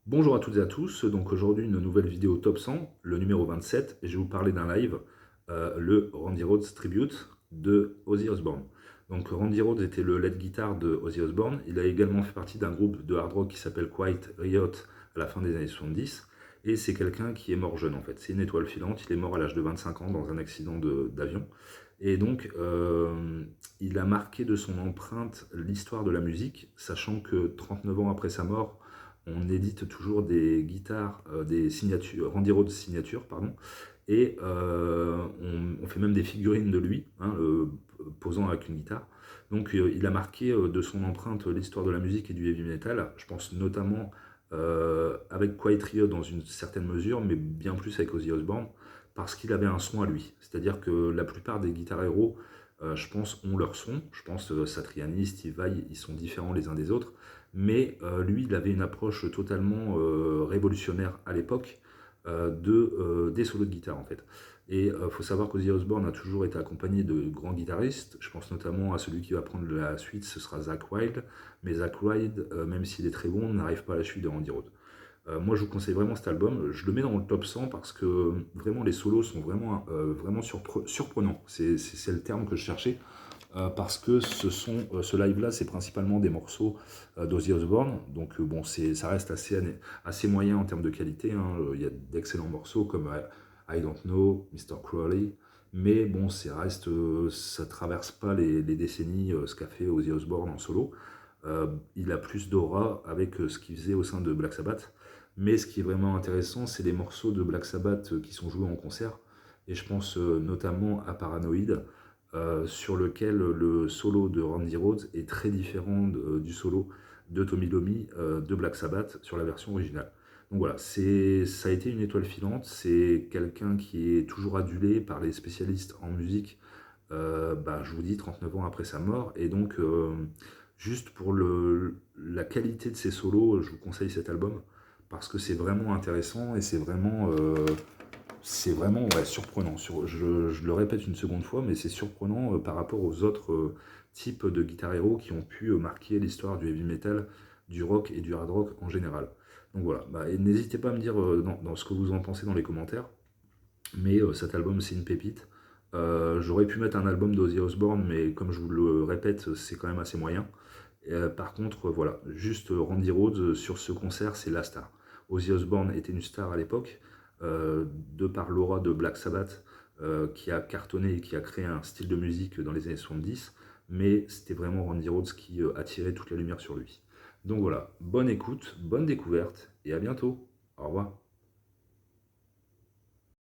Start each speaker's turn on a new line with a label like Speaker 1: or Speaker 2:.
Speaker 1: Bonjour à toutes et à tous, donc aujourd'hui une nouvelle vidéo top 100, le numéro 27, et je vais vous parler d'un live, le Randy Rhoads Tribute de Ozzy Osbourne. Donc Randy Rhoads était le lead guitar de Ozzy Osbourne, il a également fait partie d'un groupe de hard rock qui s'appelle Quiet Riot à la fin des années 70, et c'est quelqu'un qui est mort jeune en fait, c'est une étoile filante, il est mort à l'âge de 25 ans dans un accident d'avion, et donc il a marqué de son empreinte l'histoire de la musique, sachant que 39 ans après sa mort, on édite toujours des guitares, des signatures, Randy Rhoads signatures, pardon, et on fait même des figurines de lui, hein, posant avec une guitare. Donc il a marqué de son empreinte l'histoire de la musique et du heavy metal. Je pense notamment avec Quiet Riot dans une certaine mesure, mais bien plus avec Ozzy Osbourne, parce qu'il avait un son à lui. C'est-à-dire que la plupart des guitares héros, je pense, ont leur son. Je pense Satriani, Steve Vai, ils sont différents les uns des autres. Mais lui, il avait une approche totalement révolutionnaire à l'époque des solos de guitare en fait. Et il faut savoir qu'Ozzy Osbourne a toujours été accompagné de grands guitaristes. Je pense notamment à celui qui va prendre la suite, ce sera Zakk Wylde. Mais Zakk Wylde, même s'il est très bon, n'arrive pas à la suite de Randy Rhoads. Moi, je vous conseille vraiment cet album. Je le mets dans le top 100 parce que vraiment les solos sont vraiment surprenants. C'est le terme que je cherchais. Parce que ce live-là, c'est principalement des morceaux d'Ozzy Osbourne. Donc bon, ça reste assez moyen en termes de qualité, hein. Il y a d'excellents morceaux comme I Don't Know, Mr. Crowley. Mais bon, ça traverse pas les décennies, ce qu'a fait Ozzy Osbourne en solo. Il a plus d'aura avec ce qu'il faisait au sein de Black Sabbath. Mais ce qui est vraiment intéressant, c'est les morceaux de Black Sabbath qui sont joués en concert. Et je pense notamment à Paranoid, sur lequel le solo de Randy Rhoads est très différent du solo de Tommy Iommi de Black Sabbath sur la version originale. Donc voilà, ça a été une étoile filante, c'est quelqu'un qui est toujours adulé par les spécialistes en musique, je vous dis 39 ans après sa mort, et donc juste pour la qualité de ses solos, je vous conseille cet album, parce que c'est vraiment intéressant et c'est vraiment ouais, surprenant. Je le répète une seconde fois, mais c'est surprenant par rapport aux autres types de guitar héros qui ont pu marquer l'histoire du heavy metal, du rock et du hard rock en général. Donc voilà, et n'hésitez pas à me dire dans ce que vous en pensez dans les commentaires, mais cet album c'est une pépite. J'aurais pu mettre un album d'Ozzy Osbourne, mais comme je vous le répète, c'est quand même assez moyen. Par contre, voilà, juste Randy Rhoads sur ce concert, c'est la star. Ozzy Osbourne était une star à l'époque, de par l'aura de Black Sabbath, qui a cartonné et qui a créé un style de musique dans les années 70, mais c'était vraiment Randy Rhoads qui attirait toute la lumière sur lui. Donc voilà, bonne écoute, bonne découverte, et à bientôt. Au revoir.